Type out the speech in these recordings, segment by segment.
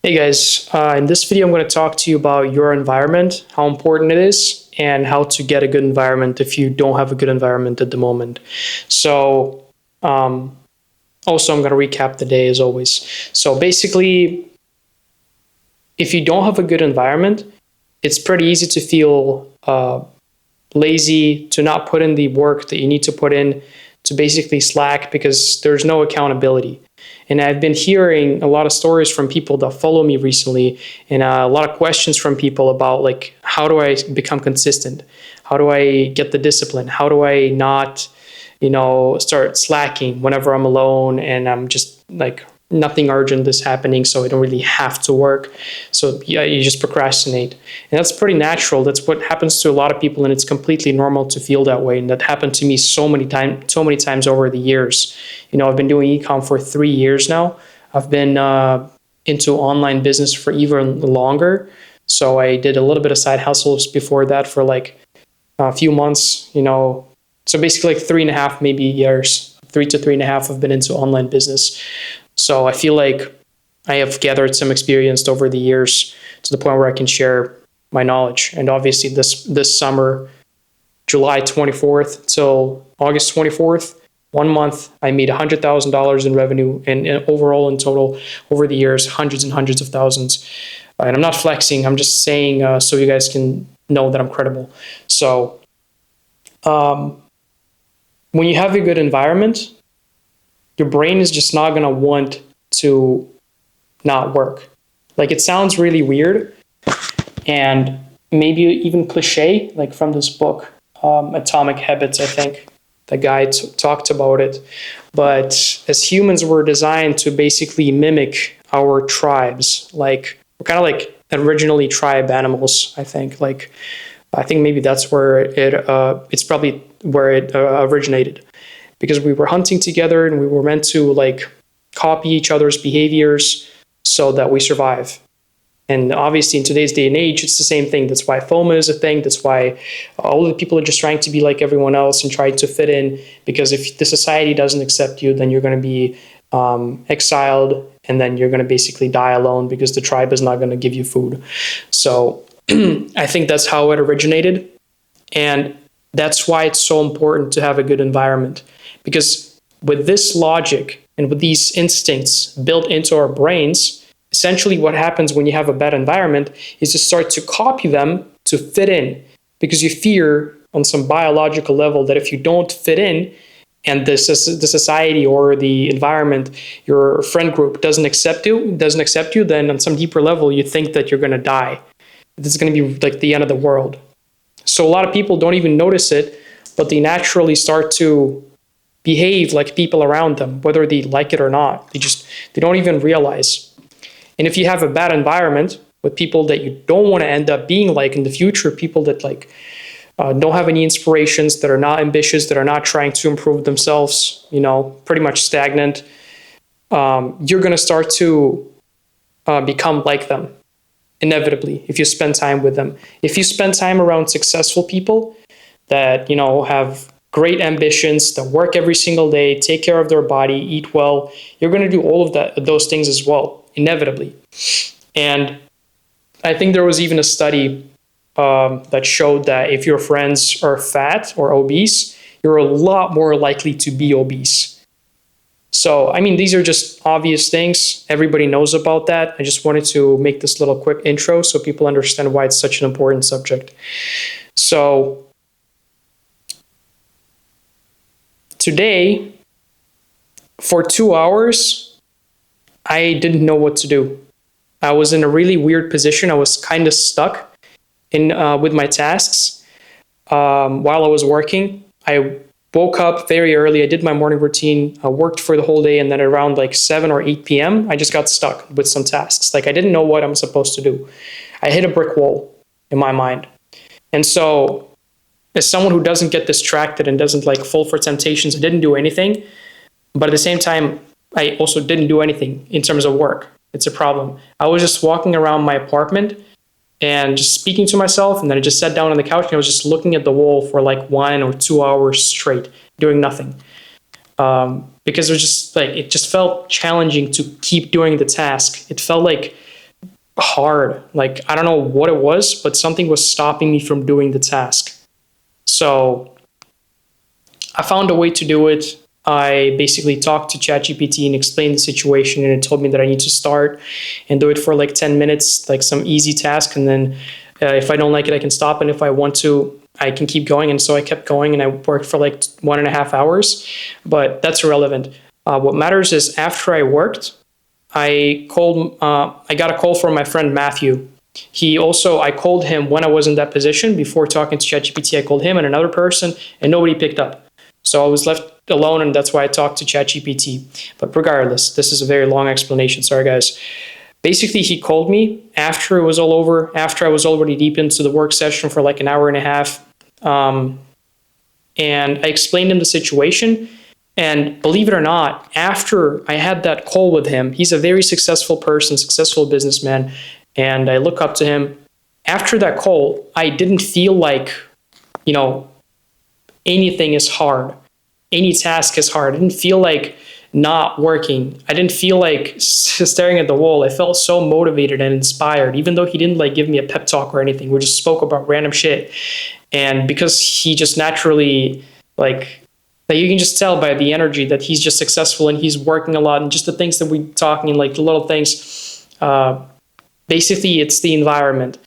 Hey guys, in this video I'm going to talk to you about your environment, how important it is, and how to get a good environment if you don't have a good environment at the moment. So, also I'm going to recap the day as always. So basically, if you don't have a good environment, it's pretty easy to feel lazy, to not put in the work that you need to put in, to basically slack because there's no accountability. And I've been hearing a lot of stories from people that follow me recently, and a lot of questions from people about like, how do I become consistent? How do I get the discipline? How do I not, start slacking whenever I'm alone and I'm just like nothing urgent is happening, so I don't really have to work. So yeah, you just procrastinate. And that's pretty natural. That's what happens to a lot of people, and it's completely normal to feel that way. And that happened to me so many times over the years. I've been doing ecom for 3 years now. I've been into online business for even longer. So I did a little bit of side hustles before that for like a few months, So basically like 3.5 maybe years, 3 to 3.5 I've been into online business. So I feel like I have gathered some experience over the years to the point where I can share my knowledge. And obviously this summer, July 24th till August 24th, 1 month, I made $100,000 in revenue, and overall in total over the years, hundreds and hundreds of thousands. And I'm not flexing, I'm just saying so you guys can know that I'm credible. So when you have a good environment, your brain is just not going to want to not work. Like, it sounds really weird and maybe even cliche, like from this book, Atomic Habits, I think. The guy talked about it. But as humans, we're designed to basically mimic our tribes. Like, we're kind of like originally tribe animals, I think. Like, I think maybe that's where it's probably where it originated. Because we were hunting together and we were meant to like copy each other's behaviors so that we survive. And obviously in today's day and age, it's the same thing. That's why FOMO is a thing. That's why all the people are just trying to be like everyone else and trying to fit in. Because if the society doesn't accept you, then you're going to be exiled, and then you're going to basically die alone because the tribe is not going to give you food. So I think that's how it originated. And that's why it's so important to have a good environment. Because with this logic and with these instincts built into our brains, essentially what happens when you have a bad environment is you start to copy them to fit in, because you fear on some biological level that if you don't fit in and the society or the environment, your friend group doesn't accept you, then on some deeper level, you think that you're going to die. This is going to be like the end of the world. So a lot of people don't even notice it, but they naturally start to behave like people around them, whether they like it or not. They don't even realize. And if you have a bad environment with people that you don't want to end up being like in the future, people that like don't have any inspirations, that are not ambitious, that are not trying to improve themselves, pretty much stagnant, you're going to start to become like them, inevitably, if you spend time with them. If you spend time around successful people that, have great ambitions, that work every single day, take care of their body, eat well, you're going to do all of those things as well, inevitably. And I think there was even a study that showed that if your friends are fat or obese, you're a lot more likely to be obese. So, I mean, these are just obvious things. Everybody knows about that. I just wanted to make this little quick intro so people understand why it's such an important subject. So, today, for 2 hours, I didn't know what to do. I was in a really weird position. I was kind of stuck with my tasks while I was working. I woke up very early. I did my morning routine. I worked for the whole day, and then around like 7 or 8 p.m., I just got stuck with some tasks. Like, I didn't know what I'm supposed to do. I hit a brick wall in my mind. And so, as someone who doesn't get distracted and doesn't like fall for temptations, I didn't do anything. But at the same time, I also didn't do anything in terms of work. It's a problem. I was just walking around my apartment and just speaking to myself, and then I just sat down on the couch and I was just looking at the wall for like 1 or 2 hours straight, doing nothing. Because it was just like, it just felt challenging to keep doing the task. It felt like hard. Like, I don't know what it was, but something was stopping me from doing the task. So I found a way to do it. I basically talked to ChatGPT and explained the situation, and it told me that I need to start and do it for like 10 minutes, like some easy task. And then if I don't like it, I can stop. And if I want to, I can keep going. And so I kept going, and I worked for like 1.5 hours, but that's irrelevant. What matters is after I worked, I got a call from my friend Matthew. I called him when I was in that position. Before talking to ChatGPT, I called him and another person, and nobody picked up. So I was left alone, and that's why I talked to ChatGPT. But regardless, this is a very long explanation. Sorry, guys. Basically, he called me after it was all over, after I was already deep into the work session for like an hour and a half. And I explained him the situation. And believe it or not, after I had that call with him, he's a very successful person, successful businessman, and I look up to him. After that call, I didn't feel like, anything is hard. Any task is hard. I didn't feel like not working. I didn't feel like staring at the wall. I felt so motivated and inspired, even though he didn't like give me a pep talk or anything. We just spoke about random shit. And because he just naturally that you can just tell by the energy that he's just successful and he's working a lot, and just the things that we talking, like the little things. Basically, it's the environment,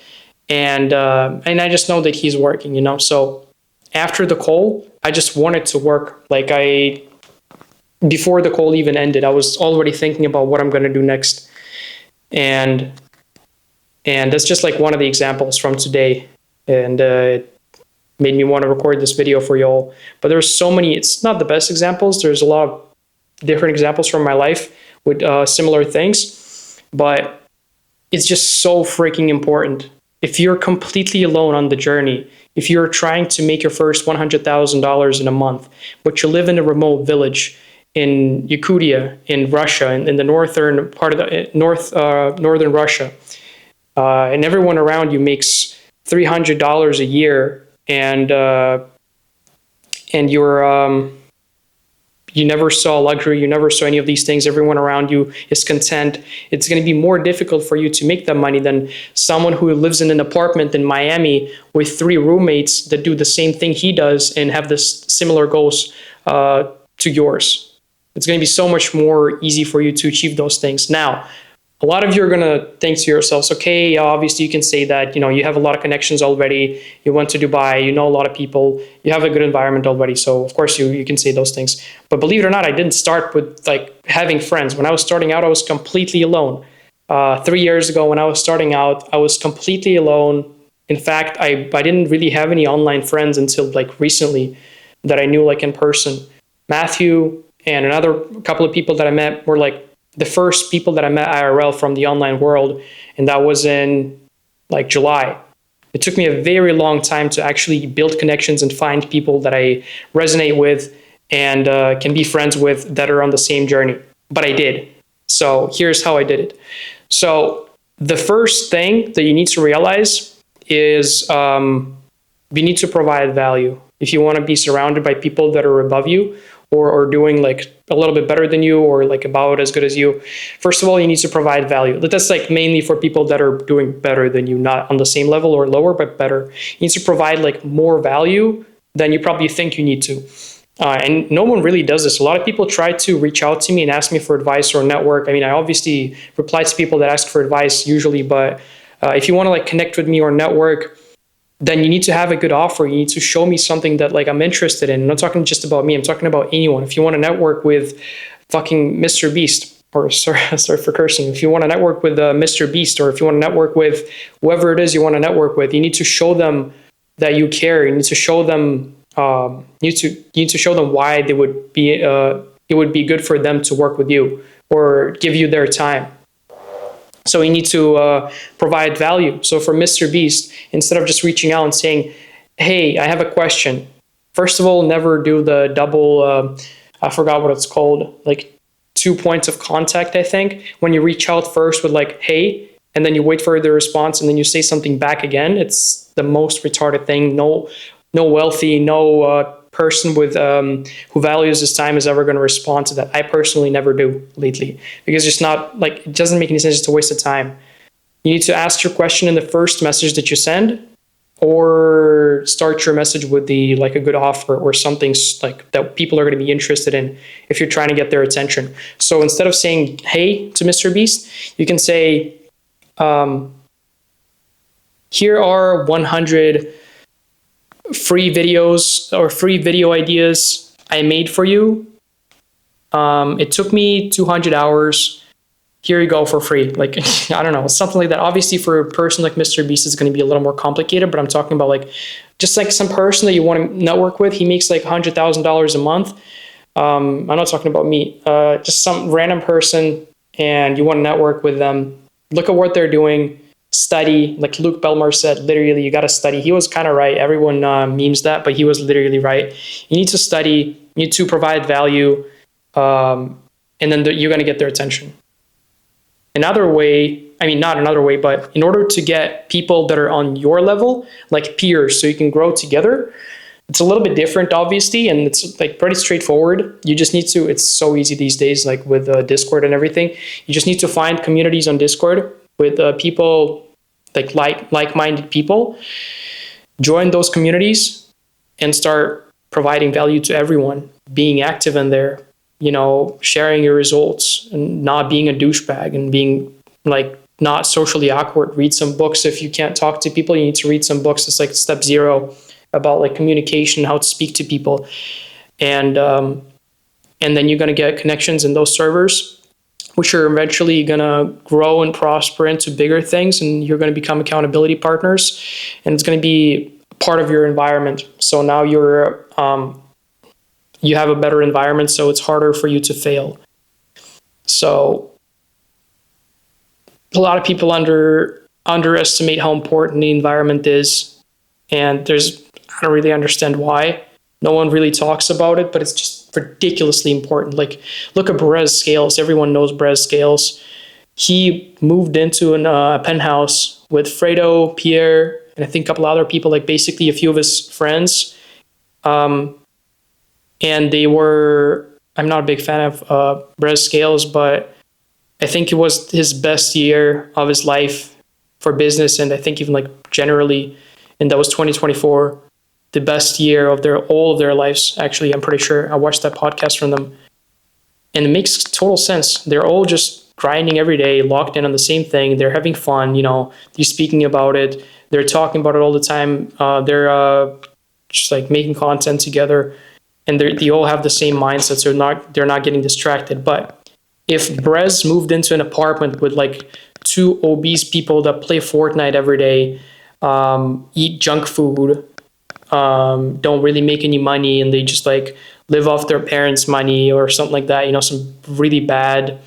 and I just know that he's working. So after the call, I just wanted to work. Before the call even ended, I was already thinking about what I'm going to do next, and that's just like one of the examples from today, and it made me want to record this video for y'all. But there's so many. It's not the best examples. There's a lot of different examples from my life with similar things, but it's just so freaking important. If you're completely alone on the journey, if you're trying to make your first $100,000 in a month, but you live in a remote village in Yakutia, in Russia, in the northern part of the northern Russia, and everyone around you makes $300 a year, and you never saw luxury, you never saw any of these things, everyone around you is content, it's going to be more difficult for you to make that money than someone who lives in an apartment in Miami with 3 roommates that do the same thing he does and have this similar goals to yours. It's going to be so much more easy for you to achieve those things. Now, a lot of you are going to think to yourselves, okay, obviously you can say that, you have a lot of connections already, you went to Dubai, you know a lot of people, you have a good environment already, so of course you can say those things. But believe it or not, I didn't start with having friends. When I was starting out, I was completely alone. 3 years ago, when I was starting out, I was completely alone. In fact, I didn't really have any online friends until recently that I knew in person. Matthew and another couple of people that I met were the first people that I met IRL from the online world, and that was in July. It took me a very long time to actually build connections and find people that I resonate with and can be friends with that are on the same journey. But I did. So here's how I did it. So the first thing that you need to realize is you need to provide value. If you want to be surrounded by people that are above you, or doing a little bit better than you, or about as good as you, first of all, you need to provide value. That's mainly for people that are doing better than you, not on the same level or lower, but better. You need to provide more value than you probably think you need to. And no one really does this. A lot of people try to reach out to me and ask me for advice or network. I mean, I obviously reply to people that ask for advice usually, but if you want to connect with me or network, then you need to have a good offer. You need to show me something that I'm interested in. I'm not talking just about me. I'm talking about anyone. If you want to network with fucking Mr. Beast, or sorry for cursing. If you want to network with Mr. Beast, or if you want to network with whoever it is you want to network with, you need to show them that you care. You need to show them. You need to show them why they would be. It would be good for them to work with you or give you their time. So you need to provide value. So for Mr. Beast, instead of just reaching out and saying, hey, I have a question. First of all, never do the double, I forgot what it's called, 2 points of contact, I think. When you reach out first with hey, and then you wait for the response and then you say something back again, it's the most retarded thing. No wealthy, no person with who values his time is ever going to respond to that. I personally never do lately, because it's not it doesn't make any sense. It's a waste of time. You need to ask your question in the first message that you send, or start your message with the like a good offer or something like that people are going to be interested in if you're trying to get their attention. So instead of saying hey to Mr. Beast, you can say, here are 100 free videos or free video ideas I made for you. It took me 200 hours. Here you go for free. Like, I don't know, something like that. Obviously for a person like Mr. Beast, it's going to be a little more complicated, but I'm talking about like, just like some person that you want to network with. He makes like $100,000 a month. I'm not talking about me, just some random person, and you want to network with them. Look at what they're doing, study. Like Luke Belmar said, literally, you got to study. He was kind of right. Everyone memes that, but he was literally right. You need to study, you need to provide value, and then you're going to get their attention. Another way, I mean, not another way, but in order to get people that are on your level, like peers, so you can grow together, it's a little bit different, obviously, and it's like pretty straightforward. You just need to, it's so easy these days, like with Discord and everything. You just need to find communities on Discord with people, like-minded people, join those communities and start providing value to everyone, being active in there, you know, sharing your results and not being a douchebag and being like not socially awkward. Read some books. If you can't talk to people, you need to read some books. It's like step 0 about like communication, how to speak to people. And then you're going to get connections in those servers, which are eventually going to grow and prosper into bigger things. And you're going to become accountability partners, and it's going to be part of your environment. So now you have a better environment, so it's harder for you to fail. So a lot of people underestimate how important the environment is, and I don't really understand why. No one really talks about it, but it's just ridiculously important. Like, look at Brez Scales. Everyone knows Brez Scales. He moved into a penthouse with Fredo, Pierre, and I think a couple other people, like basically a few of his friends. And they were, I'm not a big fan of Brez Scales, but I think it was his best year of his life for business. And I think even like generally, and that was 2024, the best year of all of their lives. Actually, I'm pretty sure I watched that podcast from them. And it makes total sense. They're all just grinding every day, locked in on the same thing. They're having fun, you know, they're speaking about it. They're talking about it all the time. They're just like making content together. And they all have the same mindset, so they're not getting distracted. But if Brez moved into an apartment with like 2 obese people that play Fortnite every day, eat junk food, don't really make any money, and they just like live off their parents' money or something like that, you know, some really bad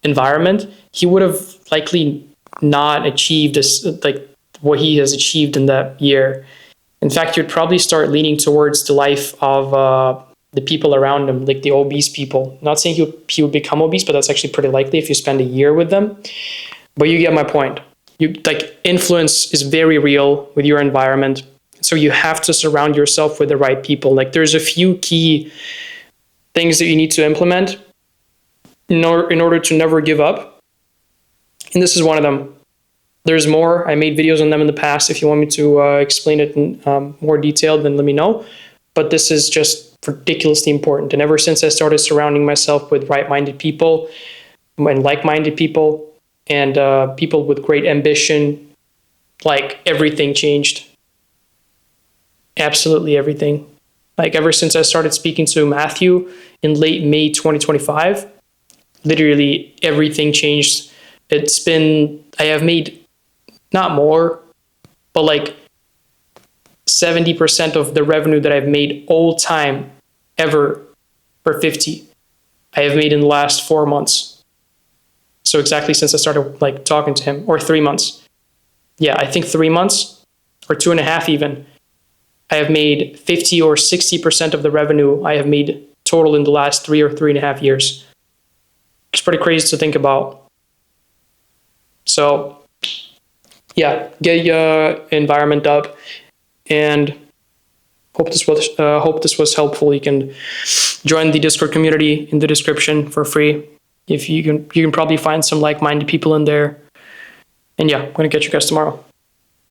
environment, he would have likely not achieved this, like what he has achieved in that year. In fact, you'd probably start leaning towards the life of the people around him, like the obese people. Not saying he would become obese, but that's actually pretty likely if you spend a year with them. But you get my point. Influence is very real with your environment. So you have to surround yourself with the right people. Like, there's a few key things that you need to implement in order to never give up. And this is one of them. There's more. I made videos on them in the past. If you want me to explain it in more detail, then let me know. But this is just ridiculously important. And ever since I started surrounding myself with right-minded people and like-minded people and people with great ambition, like, everything changed. Absolutely everything. Like, ever since I started speaking to Matthew in late May 2025, literally everything changed. I have made not more, but like 70% of the revenue that I've made all time ever for 50, I have made in the last 4 months. So exactly since I started like talking to him, or 3 months. Yeah, I think 3 months or 2.5 even. I have made 50 or 60% of the revenue I have made total in the last 3 or 3.5 years. It's pretty crazy to think about. So yeah, get your environment up, and hope this was helpful. You can join the Discord community in the description for free. If you can probably find some like-minded people in there, And yeah, I'm going to catch you guys tomorrow.